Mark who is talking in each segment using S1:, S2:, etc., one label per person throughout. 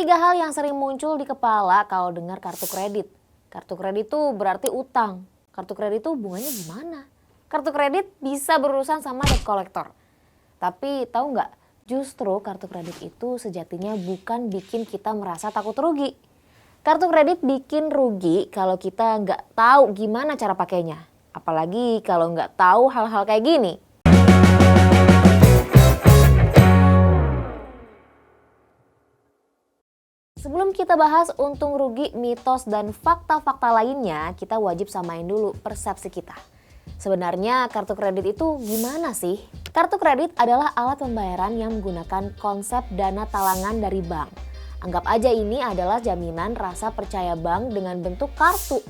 S1: 3 hal yang sering muncul di kepala kalau dengar kartu kredit. Kartu kredit tuh berarti utang. Kartu kredit tuh bunganya gimana? Kartu kredit bisa berurusan sama debt collector. Tapi tahu nggak, justru kartu kredit itu sejatinya bukan bikin kita merasa takut rugi. Kartu kredit bikin rugi kalau kita nggak tahu gimana cara pakainya. Apalagi kalau nggak tahu hal-hal kayak gini. Sebelum kita bahas untung rugi, mitos, dan fakta-fakta lainnya, kita wajib samain dulu persepsi kita. Sebenarnya kartu kredit itu gimana sih? Kartu kredit adalah alat pembayaran yang menggunakan konsep dana talangan dari bank. Anggap aja ini adalah jaminan rasa percaya bank dengan bentuk kartu.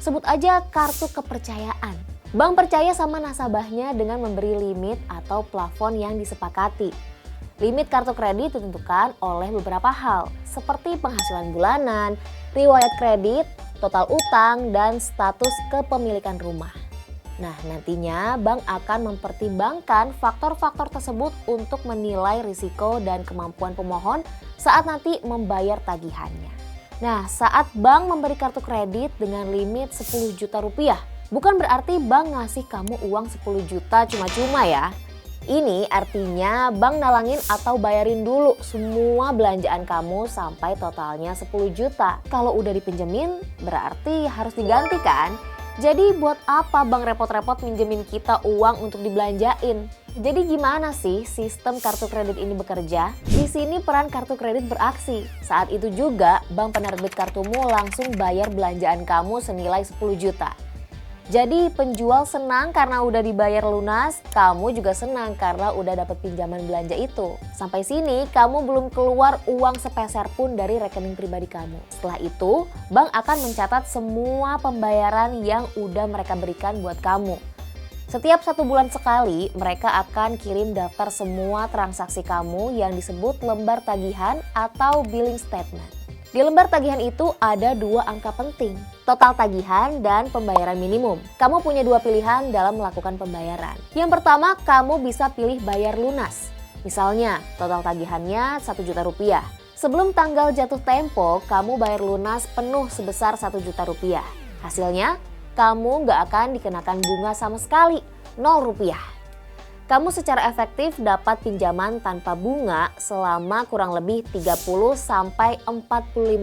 S1: Sebut aja kartu kepercayaan. Bank percaya sama nasabahnya dengan memberi limit atau plafon yang disepakati. Limit kartu kredit ditentukan oleh beberapa hal, seperti penghasilan bulanan, riwayat kredit, total utang, dan status kepemilikan rumah. Nah, nantinya bank akan mempertimbangkan faktor-faktor tersebut untuk menilai risiko dan kemampuan pemohon saat nanti membayar tagihannya. Nah, saat bank memberi kartu kredit dengan limit 10 juta rupiah, bukan berarti bank ngasih kamu uang 10 juta cuma-cuma ya. Ini artinya bank nalangin atau bayarin dulu semua belanjaan kamu sampai totalnya 10 juta. Kalau udah dipinjemin berarti harus diganti kan? Jadi buat apa bank repot-repot minjemin kita uang untuk dibelanjain? Jadi gimana sih sistem kartu kredit ini bekerja? Di sini peran kartu kredit beraksi. Saat itu juga bank penerbit kartumu langsung bayar belanjaan kamu senilai 10 juta. Jadi penjual senang karena udah dibayar lunas, kamu juga senang karena udah dapat pinjaman belanja itu. Sampai sini kamu belum keluar uang sepeser pun dari rekening pribadi kamu. Setelah itu, bank akan mencatat semua pembayaran yang udah mereka berikan buat kamu. Setiap 1 bulan sekali, mereka akan kirim daftar semua transaksi kamu yang disebut lembar tagihan atau billing statement. Di lembar tagihan itu ada 2 angka penting, total tagihan dan pembayaran minimum. Kamu punya 2 pilihan dalam melakukan pembayaran. Yang pertama, kamu bisa pilih bayar lunas. Misalnya, total tagihannya 1 juta rupiah. Sebelum tanggal jatuh tempo, kamu bayar lunas penuh sebesar 1 juta rupiah. Hasilnya, kamu nggak akan dikenakan bunga sama sekali, 0 rupiah. Kamu secara efektif dapat pinjaman tanpa bunga selama kurang lebih 30-45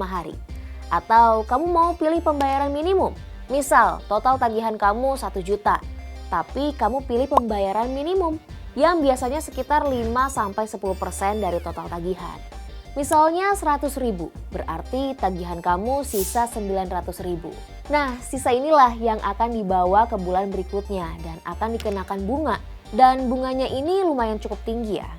S1: hari. Atau kamu mau pilih pembayaran minimum, misal total tagihan kamu 1 juta, tapi kamu pilih pembayaran minimum yang biasanya sekitar 5-10% dari total tagihan. Misalnya 100 ribu, berarti tagihan kamu sisa 900 ribu. Nah, sisa inilah yang akan dibawa ke bulan berikutnya dan akan dikenakan bunga. Dan bunganya ini lumayan cukup tinggi ya.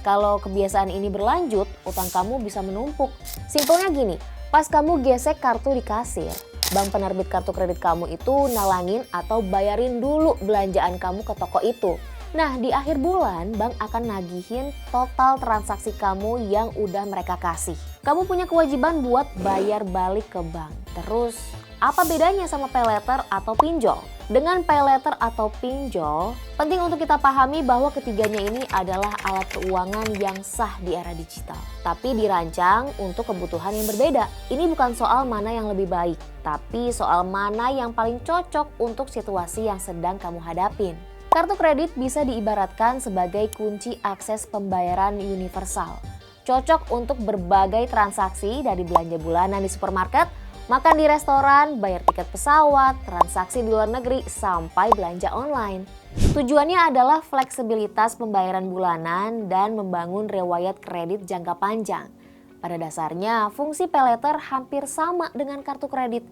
S1: Kalau kebiasaan ini berlanjut, utang kamu bisa menumpuk. Simpelnya gini, pas kamu gesek kartu di kasir, bank penerbit kartu kredit kamu itu nalangin atau bayarin dulu belanjaan kamu ke toko itu. Nah, di akhir bulan bank akan nagihin total transaksi kamu yang udah mereka kasih. Kamu punya kewajiban buat bayar balik ke bank. Terus, apa bedanya sama pay letter atau pinjol? Dengan pay letter atau pinjol, penting untuk kita pahami bahwa ketiganya ini adalah alat keuangan yang sah di era digital. Tapi dirancang untuk kebutuhan yang berbeda. Ini bukan soal mana yang lebih baik, tapi soal mana yang paling cocok untuk situasi yang sedang kamu hadapin. Kartu kredit bisa diibaratkan sebagai kunci akses pembayaran universal. Cocok untuk berbagai transaksi dari belanja bulanan di supermarket, makan di restoran, bayar tiket pesawat, transaksi di luar negeri, sampai belanja online. Tujuannya adalah fleksibilitas pembayaran bulanan dan membangun riwayat kredit jangka panjang. Pada dasarnya, fungsi pay letter hampir sama dengan kartu kredit,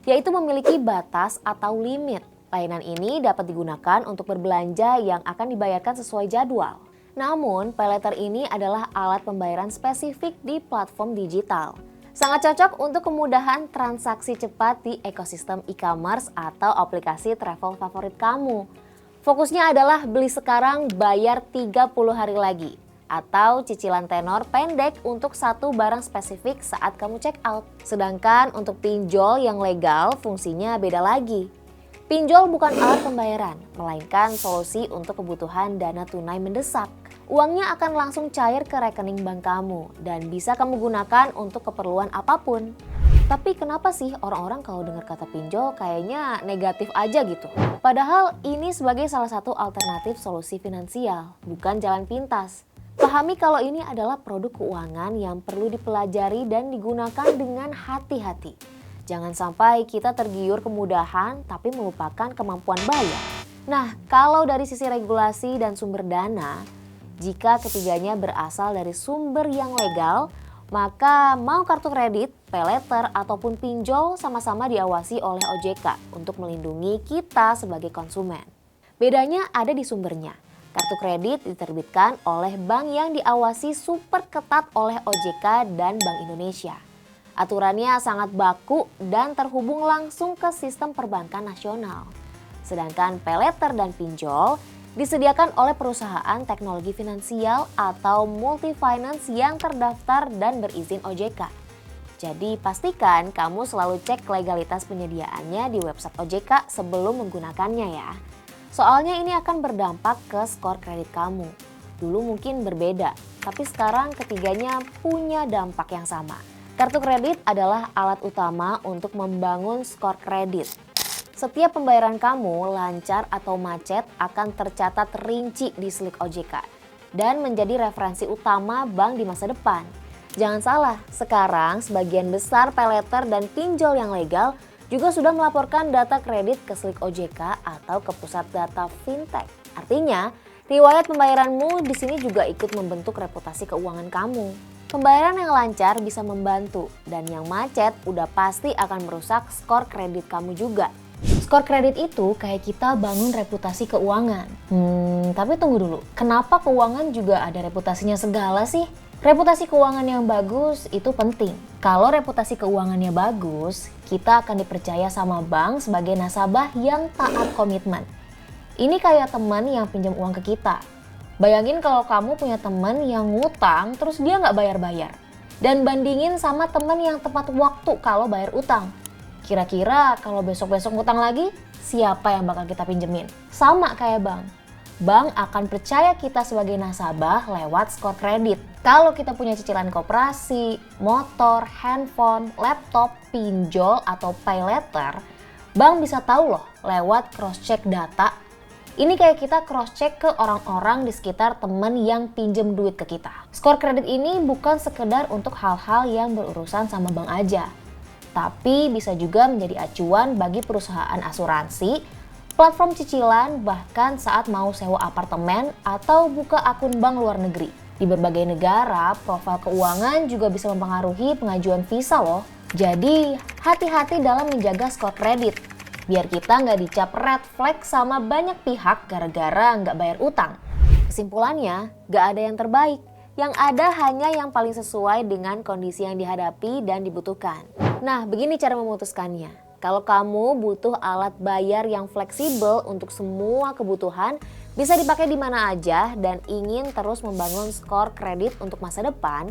S1: yaitu memiliki batas atau limit. Layanan ini dapat digunakan untuk berbelanja yang akan dibayarkan sesuai jadwal. Namun, pay letter ini adalah alat pembayaran spesifik di platform digital. Sangat cocok untuk kemudahan transaksi cepat di ekosistem e-commerce atau aplikasi travel favorit kamu. Fokusnya adalah beli sekarang, bayar 30 hari lagi. Atau cicilan tenor pendek untuk satu barang spesifik saat kamu check out. Sedangkan untuk pinjol yang legal fungsinya beda lagi. Pinjol bukan alat pembayaran, melainkan solusi untuk kebutuhan dana tunai mendesak. Uangnya akan langsung cair ke rekening bank kamu dan bisa kamu gunakan untuk keperluan apapun. Tapi kenapa sih orang-orang kalau dengar kata pinjol kayaknya negatif aja gitu? Padahal ini sebagai salah satu alternatif solusi finansial, bukan jalan pintas. Pahami kalau ini adalah produk keuangan yang perlu dipelajari dan digunakan dengan hati-hati. Jangan sampai kita tergiur kemudahan tapi melupakan kemampuan bayar. Nah, kalau dari sisi regulasi dan sumber dana, jika ketiganya berasal dari sumber yang legal, maka mau kartu kredit, paylater, ataupun pinjol sama-sama diawasi oleh OJK untuk melindungi kita sebagai konsumen. Bedanya ada di sumbernya. Kartu kredit diterbitkan oleh bank yang diawasi super ketat oleh OJK dan Bank Indonesia. Aturannya sangat baku dan terhubung langsung ke sistem perbankan nasional. Sedangkan paylater dan pinjol disediakan oleh perusahaan teknologi finansial atau multi-finance yang terdaftar dan berizin OJK. Jadi pastikan kamu selalu cek legalitas penyediaannya di website OJK sebelum menggunakannya ya. Soalnya ini akan berdampak ke skor kredit kamu. Dulu mungkin berbeda, tapi sekarang ketiganya punya dampak yang sama. Kartu kredit adalah alat utama untuk membangun skor kredit. Setiap pembayaran kamu lancar atau macet akan tercatat rinci di slip OJK dan menjadi referensi utama bank di masa depan. Jangan salah, sekarang sebagian besar paylater dan pinjol yang legal juga sudah melaporkan data kredit ke slip OJK atau ke pusat data fintech. Artinya, riwayat pembayaranmu di sini juga ikut membentuk reputasi keuangan kamu. Pembayaran yang lancar bisa membantu dan yang macet udah pasti akan merusak skor kredit kamu juga. Skor kredit itu kayak kita bangun reputasi keuangan. Tapi tunggu dulu, kenapa keuangan juga ada reputasinya segala sih? Reputasi keuangan yang bagus itu penting. Kalau reputasi keuangannya bagus, kita akan dipercaya sama bank sebagai nasabah yang taat komitmen. Ini kayak teman yang pinjam uang ke kita. Bayangin kalau kamu punya teman yang ngutang terus dia nggak bayar-bayar. Dan bandingin sama teman yang tepat waktu kalau bayar utang. Kira-kira kalau besok-besok ngutang lagi, siapa yang bakal kita pinjemin? Sama kayak bank. Bank akan percaya kita sebagai nasabah lewat skor kredit. Kalau kita punya cicilan koperasi, motor, handphone, laptop, pinjol, atau paylater, bank bisa tahu loh lewat cross-check data. Ini kayak kita cross-check ke orang-orang di sekitar teman yang pinjem duit ke kita. Skor kredit ini bukan sekedar untuk hal-hal yang berurusan sama bank aja. Tapi bisa juga menjadi acuan bagi perusahaan asuransi, platform cicilan, bahkan saat mau sewa apartemen atau buka akun bank luar negeri. Di berbagai negara, profil keuangan juga bisa mempengaruhi pengajuan visa loh. Jadi hati-hati dalam menjaga skor kredit, biar kita nggak dicap red flag sama banyak pihak gara-gara nggak bayar utang. Kesimpulannya, nggak ada yang terbaik. Yang ada hanya yang paling sesuai dengan kondisi yang dihadapi dan dibutuhkan. Nah, begini cara memutuskannya. Kalau kamu butuh alat bayar yang fleksibel untuk semua kebutuhan, bisa dipakai di mana aja dan ingin terus membangun skor kredit untuk masa depan,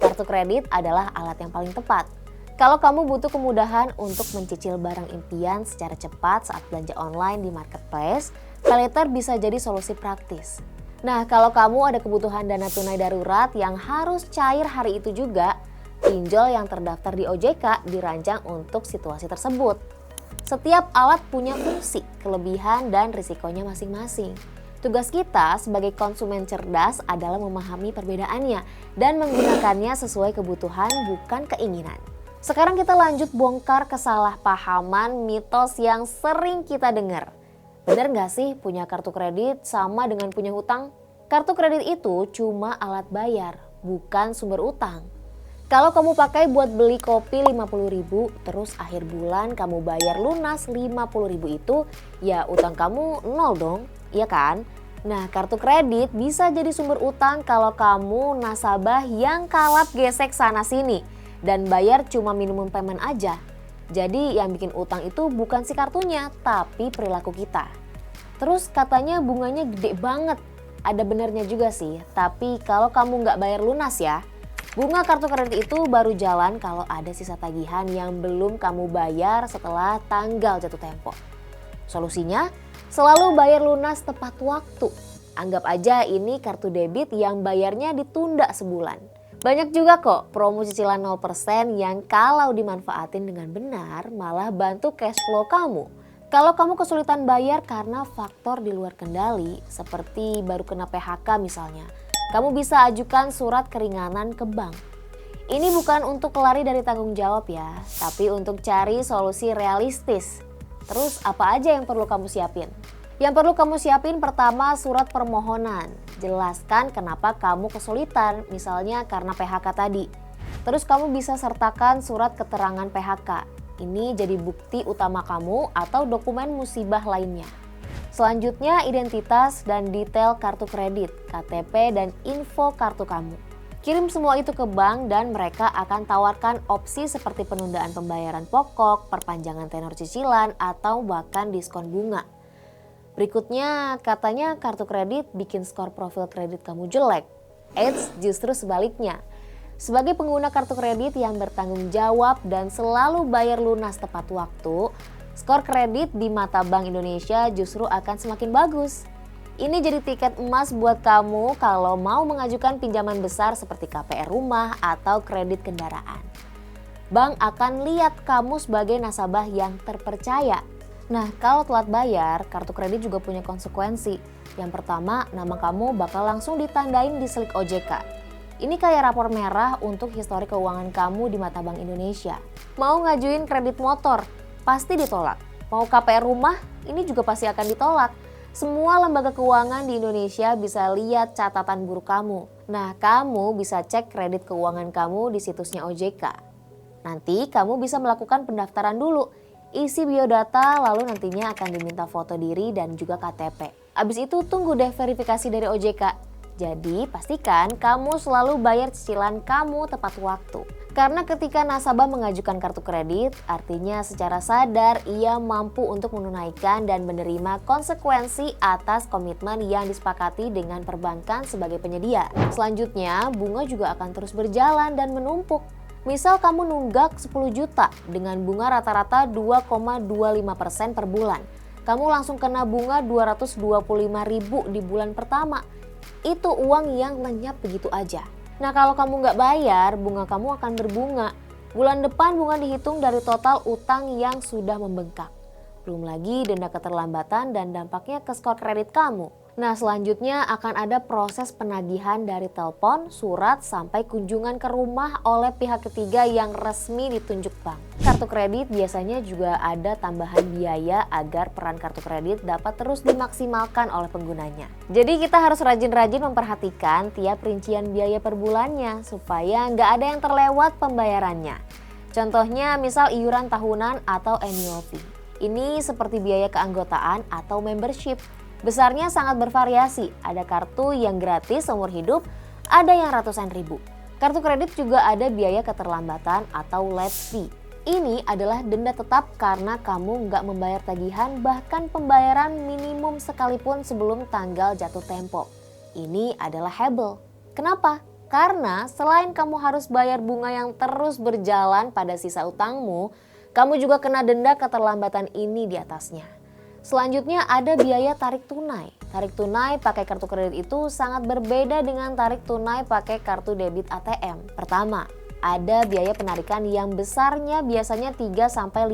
S1: kartu kredit adalah alat yang paling tepat. Kalau kamu butuh kemudahan untuk mencicil barang impian secara cepat saat belanja online di marketplace, paylater bisa jadi solusi praktis. Nah, kalau kamu ada kebutuhan dana tunai darurat yang harus cair hari itu juga, pinjol yang terdaftar di OJK dirancang untuk situasi tersebut. Setiap alat punya fungsi, kelebihan, dan risikonya masing-masing. Tugas kita sebagai konsumen cerdas adalah memahami perbedaannya dan menggunakannya sesuai kebutuhan bukan keinginan. Sekarang kita lanjut bongkar kesalahpahaman mitos yang sering kita dengar. Benar nggak sih punya kartu kredit sama dengan punya hutang? Kartu kredit itu cuma alat bayar, bukan sumber utang. Kalau kamu pakai buat beli kopi 50.000, terus akhir bulan kamu bayar lunas 50.000 itu, ya utang kamu nol dong, iya kan? Nah, kartu kredit bisa jadi sumber utang kalau kamu nasabah yang kalap gesek sana sini dan bayar cuma minimum payment aja. Jadi yang bikin utang itu bukan si kartunya, tapi perilaku kita. Terus katanya bunganya gede banget. Ada benernya juga sih, tapi kalau kamu nggak bayar lunas ya, bunga kartu kredit itu baru jalan kalau ada sisa tagihan yang belum kamu bayar setelah tanggal jatuh tempo. Solusinya, selalu bayar lunas tepat waktu. Anggap aja ini kartu debit yang bayarnya ditunda sebulan. Banyak juga kok promo cicilan 0% yang kalau dimanfaatin dengan benar malah bantu cash flow kamu. Kalau kamu kesulitan bayar karena faktor di luar kendali seperti baru kena PHK misalnya, kamu bisa ajukan surat keringanan ke bank. Ini bukan untuk lari dari tanggung jawab ya, tapi untuk cari solusi realistis. Terus apa aja yang perlu kamu siapin? Yang perlu kamu siapin pertama surat permohonan. Jelaskan kenapa kamu kesulitan, misalnya karena PHK tadi. Terus kamu bisa sertakan surat keterangan PHK. Ini jadi bukti utama kamu atau dokumen musibah lainnya. Selanjutnya identitas dan detail kartu kredit, KTP dan info kartu kamu. Kirim semua itu ke bank dan mereka akan tawarkan opsi seperti penundaan pembayaran pokok, perpanjangan tenor cicilan, atau bahkan diskon bunga. Berikutnya, katanya kartu kredit bikin skor profil kredit kamu jelek. Eits, justru sebaliknya. Sebagai pengguna kartu kredit yang bertanggung jawab dan selalu bayar lunas tepat waktu, skor kredit di mata Bank Indonesia justru akan semakin bagus. Ini jadi tiket emas buat kamu kalau mau mengajukan pinjaman besar seperti KPR rumah atau kredit kendaraan. Bank akan lihat kamu sebagai nasabah yang terpercaya. Nah, kalau telat bayar, kartu kredit juga punya konsekuensi. Yang pertama, nama kamu bakal langsung ditandain di slip OJK. Ini kayak rapor merah untuk histori keuangan kamu di mata Bank Indonesia. Mau ngajuin kredit motor, pasti ditolak. Mau KPR rumah, ini juga pasti akan ditolak. Semua lembaga keuangan di Indonesia bisa lihat catatan buruk kamu. Nah, kamu bisa cek kredit keuangan kamu di situsnya OJK. Nanti kamu bisa melakukan pendaftaran dulu. Isi biodata lalu nantinya akan diminta foto diri dan juga KTP. Abis itu tunggu deh verifikasi dari OJK. Jadi pastikan kamu selalu bayar cicilan kamu tepat waktu. Karena ketika nasabah mengajukan kartu kredit, artinya secara sadar ia mampu untuk menunaikan dan menerima konsekuensi atas komitmen yang disepakati dengan perbankan sebagai penyedia. Selanjutnya, bunga juga akan terus berjalan dan menumpuk. Misal kamu nunggak 10 juta dengan bunga rata-rata 2,25% per bulan. Kamu langsung kena bunga 225.000 di bulan pertama. Itu uang yang lenyap begitu aja. Nah, kalau kamu nggak bayar, bunga kamu akan berbunga. Bulan depan bunga dihitung dari total utang yang sudah membengkak. Belum lagi denda keterlambatan dan dampaknya ke skor kredit kamu. Nah, selanjutnya akan ada proses penagihan dari telepon, surat, sampai kunjungan ke rumah oleh pihak ketiga yang resmi ditunjuk bank. Kartu kredit biasanya juga ada tambahan biaya agar peran kartu kredit dapat terus dimaksimalkan oleh penggunanya. Jadi kita harus rajin-rajin memperhatikan tiap rincian biaya per bulannya supaya nggak ada yang terlewat pembayarannya. Contohnya misal iuran tahunan atau annual fee. Ini seperti biaya keanggotaan atau membership. Besarnya sangat bervariasi, ada kartu yang gratis seumur hidup, ada yang ratusan ribu. Kartu kredit juga ada biaya keterlambatan atau late fee. Ini adalah denda tetap karena kamu nggak membayar tagihan bahkan pembayaran minimum sekalipun sebelum tanggal jatuh tempo. Ini adalah hebel. Kenapa? Karena selain kamu harus bayar bunga yang terus berjalan pada sisa utangmu, kamu juga kena denda keterlambatan ini di atasnya. Selanjutnya ada biaya tarik tunai. Tarik tunai pakai kartu kredit itu sangat berbeda dengan tarik tunai pakai kartu debit ATM. Pertama, ada biaya penarikan yang besarnya biasanya 3-5%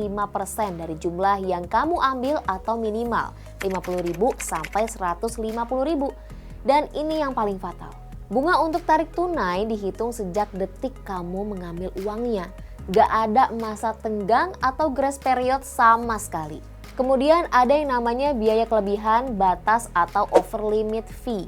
S1: dari jumlah yang kamu ambil atau minimal 50.000 sampai 150.000. Dan ini yang paling fatal. Bunga untuk tarik tunai dihitung sejak detik kamu mengambil uangnya. Gak ada masa tenggang atau grace period sama sekali. Kemudian ada yang namanya biaya kelebihan, batas atau over limit fee.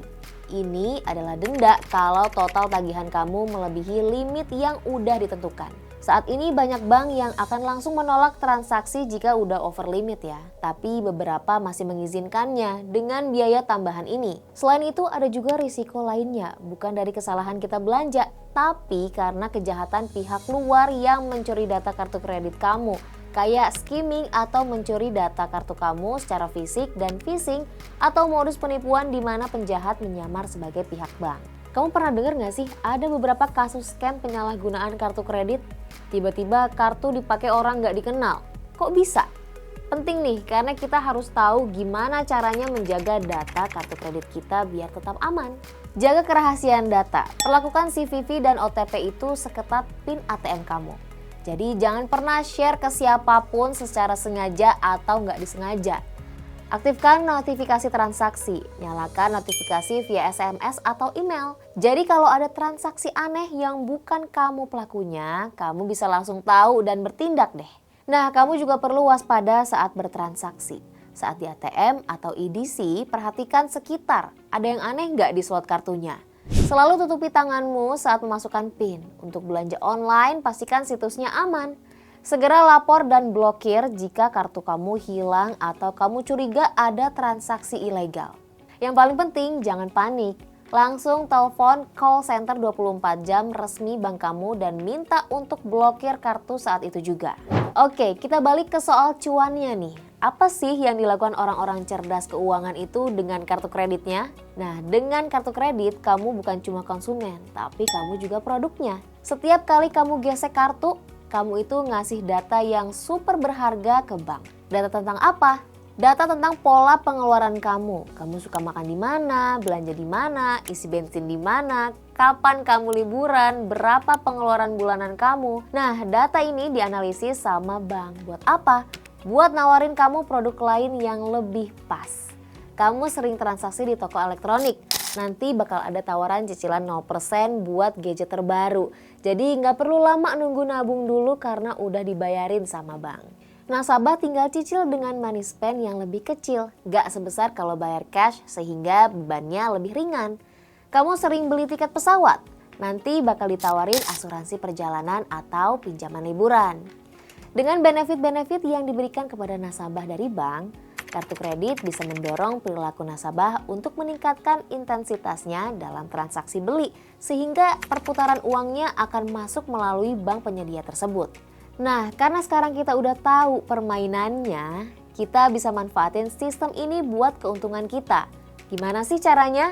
S1: Ini adalah denda kalau total tagihan kamu melebihi limit yang udah ditentukan. Saat ini banyak bank yang akan langsung menolak transaksi jika udah over limit ya. Tapi beberapa masih mengizinkannya dengan biaya tambahan ini. Selain itu ada juga risiko lainnya, bukan dari kesalahan kita belanja, tapi karena kejahatan pihak luar yang mencuri data kartu kredit kamu. Kayak skimming atau mencuri data kartu kamu secara fisik dan phishing atau modus penipuan di mana penjahat menyamar sebagai pihak bank. Kamu pernah dengar gak sih ada beberapa kasus scam penyalahgunaan kartu kredit? Tiba-tiba kartu dipakai orang gak dikenal. Kok bisa? Penting nih karena kita harus tahu gimana caranya menjaga data kartu kredit kita biar tetap aman. Jaga kerahasiaan data, perlakukan CVV dan OTP itu seketat PIN ATM kamu. Jadi jangan pernah share ke siapapun secara sengaja atau nggak disengaja. Aktifkan notifikasi transaksi, nyalakan notifikasi via SMS atau email. Jadi kalau ada transaksi aneh yang bukan kamu pelakunya, kamu bisa langsung tahu dan bertindak deh. Nah, kamu juga perlu waspada saat bertransaksi. Saat di ATM atau EDC, perhatikan sekitar. Ada yang aneh nggak di slot kartunya? Selalu tutupi tanganmu saat memasukkan PIN. Untuk belanja online, pastikan situsnya aman. Segera lapor dan blokir jika kartu kamu hilang atau kamu curiga ada transaksi ilegal. Yang paling penting, jangan panik. Langsung telepon call center 24 jam resmi bank kamu dan minta untuk blokir kartu saat itu juga. Oke, kita balik ke soal cuannya nih. Apa sih yang dilakukan orang-orang cerdas keuangan itu dengan kartu kreditnya? Nah, dengan kartu kredit kamu bukan cuma konsumen, tapi kamu juga produknya. Setiap kali kamu gesek kartu, kamu itu ngasih data yang super berharga ke bank. Data tentang apa? Data tentang pola pengeluaran kamu. Kamu suka makan di mana, belanja di mana, isi bensin di mana, kapan kamu liburan, berapa pengeluaran bulanan kamu. Nah, data ini dianalisis sama bank. Buat apa? Buat nawarin kamu produk lain yang lebih pas. Kamu sering transaksi di toko elektronik. Nanti bakal ada tawaran cicilan 0% buat gadget terbaru. Jadi nggak perlu lama nunggu nabung dulu karena udah dibayarin sama bank. Nasabah tinggal cicil dengan money spend yang lebih kecil, gak sebesar kalau bayar cash sehingga bebannya lebih ringan. Kamu sering beli tiket pesawat, nanti bakal ditawarin asuransi perjalanan atau pinjaman liburan. Dengan benefit-benefit yang diberikan kepada nasabah dari bank, kartu kredit bisa mendorong perilaku nasabah untuk meningkatkan intensitasnya dalam transaksi beli, sehingga perputaran uangnya akan masuk melalui bank penyedia tersebut. Nah, karena sekarang kita udah tahu permainannya, kita bisa manfaatin sistem ini buat keuntungan kita. Gimana sih caranya?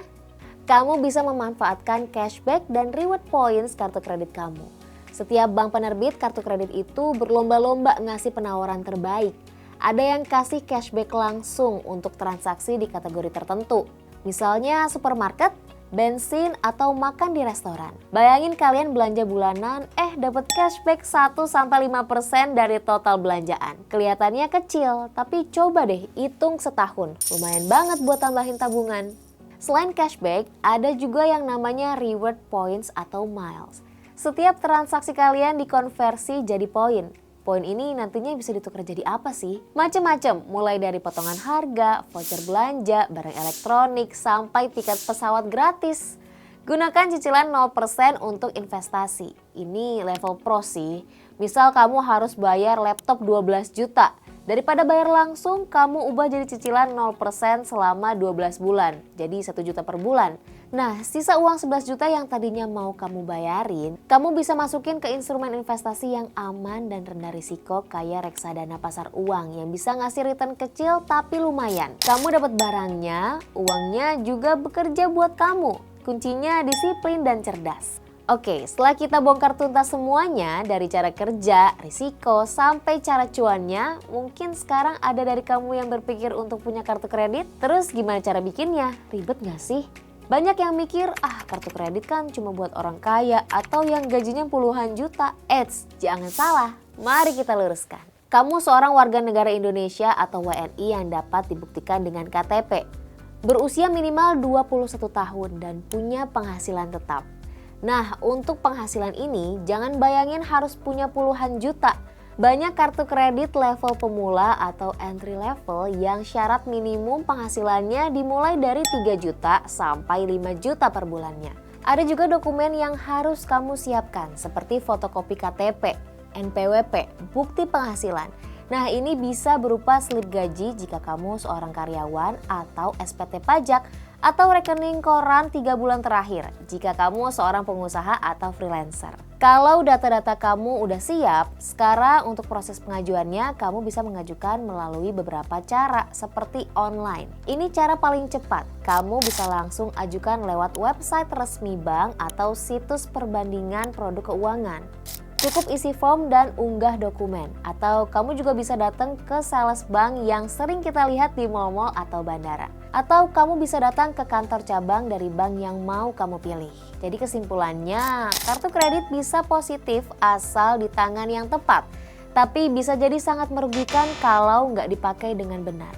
S1: Kamu bisa memanfaatkan cashback dan reward points kartu kredit kamu. Setiap bank penerbit kartu kredit itu berlomba-lomba ngasih penawaran terbaik. Ada yang kasih cashback langsung untuk transaksi di kategori tertentu. Misalnya supermarket, bensin, atau makan di restoran. Bayangin kalian belanja bulanan, dapat cashback 1-5% dari total belanjaan. Kelihatannya kecil, tapi coba deh hitung setahun. Lumayan banget buat tambahin tabungan. Selain cashback, ada juga yang namanya reward points atau miles. Setiap transaksi kalian dikonversi jadi poin. Poin ini nantinya bisa ditukar jadi apa sih? Macem-macem, mulai dari potongan harga, voucher belanja, barang elektronik, sampai tiket pesawat gratis. Gunakan cicilan 0% untuk investasi. Ini level pro sih. Misal kamu harus bayar laptop 12 juta. Daripada bayar langsung, kamu ubah jadi cicilan 0% selama 12 bulan. Jadi 1 juta per bulan. Nah, sisa uang 11 juta yang tadinya mau kamu bayarin, kamu bisa masukin ke instrumen investasi yang aman dan rendah risiko kayak reksadana pasar uang yang bisa ngasih return kecil tapi lumayan. Kamu dapat barangnya, uangnya juga bekerja buat kamu. Kuncinya disiplin dan cerdas. Oke, setelah kita bongkar tuntas semuanya dari cara kerja, risiko, sampai cara cuannya, mungkin sekarang ada dari kamu yang berpikir untuk punya kartu kredit? Terus gimana cara bikinnya? Ribet gak sih? Banyak yang mikir, kartu kredit kan cuma buat orang kaya atau yang gajinya puluhan juta. Eits, jangan salah, mari kita luruskan. Kamu seorang warga negara Indonesia atau WNI yang dapat dibuktikan dengan KTP. Berusia minimal 21 tahun dan punya penghasilan tetap. Nah, untuk penghasilan ini jangan bayangin harus punya puluhan juta. Banyak kartu kredit level pemula atau entry level yang syarat minimum penghasilannya dimulai dari 3 juta sampai 5 juta per bulannya. Ada juga dokumen yang harus kamu siapkan seperti fotokopi KTP, NPWP, bukti penghasilan. Nah, ini bisa berupa slip gaji jika kamu seorang karyawan atau SPT pajak atau rekening koran 3 bulan terakhir jika kamu seorang pengusaha atau freelancer. Kalau data-data kamu udah siap, sekarang untuk proses pengajuannya kamu bisa mengajukan melalui beberapa cara seperti online. Ini cara paling cepat. Kamu bisa langsung ajukan lewat website resmi bank atau situs perbandingan produk keuangan. Cukup isi form dan unggah dokumen. Atau kamu juga bisa datang ke sales bank yang sering kita lihat di mal-mal atau bandara. Atau kamu bisa datang ke kantor cabang dari bank yang mau kamu pilih. Jadi kesimpulannya, kartu kredit bisa positif asal di tangan yang tepat. Tapi bisa jadi sangat merugikan kalau nggak dipakai dengan benar.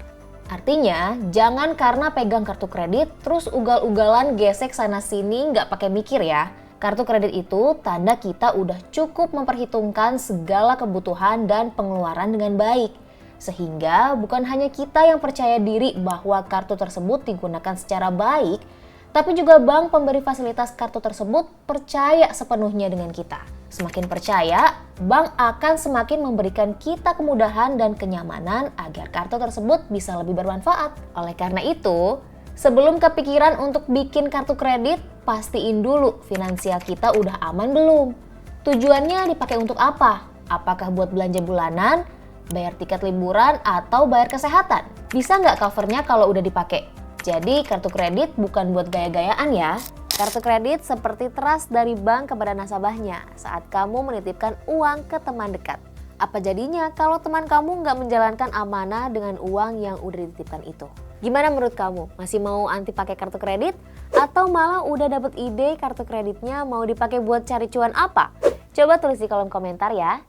S1: Artinya, jangan karena pegang kartu kredit terus ugal-ugalan gesek sana-sini nggak pakai mikir ya. Kartu kredit itu tanda kita udah cukup memperhitungkan segala kebutuhan dan pengeluaran dengan baik. Sehingga bukan hanya kita yang percaya diri bahwa kartu tersebut digunakan secara baik, tapi juga bank pemberi fasilitas kartu tersebut percaya sepenuhnya dengan kita. Semakin percaya, bank akan semakin memberikan kita kemudahan dan kenyamanan agar kartu tersebut bisa lebih bermanfaat. Oleh karena itu, sebelum kepikiran untuk bikin kartu kredit, pastiin dulu finansial kita udah aman belum. Tujuannya dipakai untuk apa? Apakah buat belanja bulanan, bayar tiket liburan, atau bayar kesehatan? Bisa nggak covernya kalau udah dipakai? Jadi kartu kredit bukan buat gaya-gayaan ya. Kartu kredit seperti trust dari bank kepada nasabahnya saat kamu menitipkan uang ke teman dekat. Apa jadinya kalau teman kamu nggak menjalankan amanah dengan uang yang udah dititipkan itu? Gimana menurut kamu? Masih mau anti pakai kartu kredit? Atau malah udah dapet ide kartu kreditnya mau dipakai buat cari cuan apa? Coba tulis di kolom komentar ya.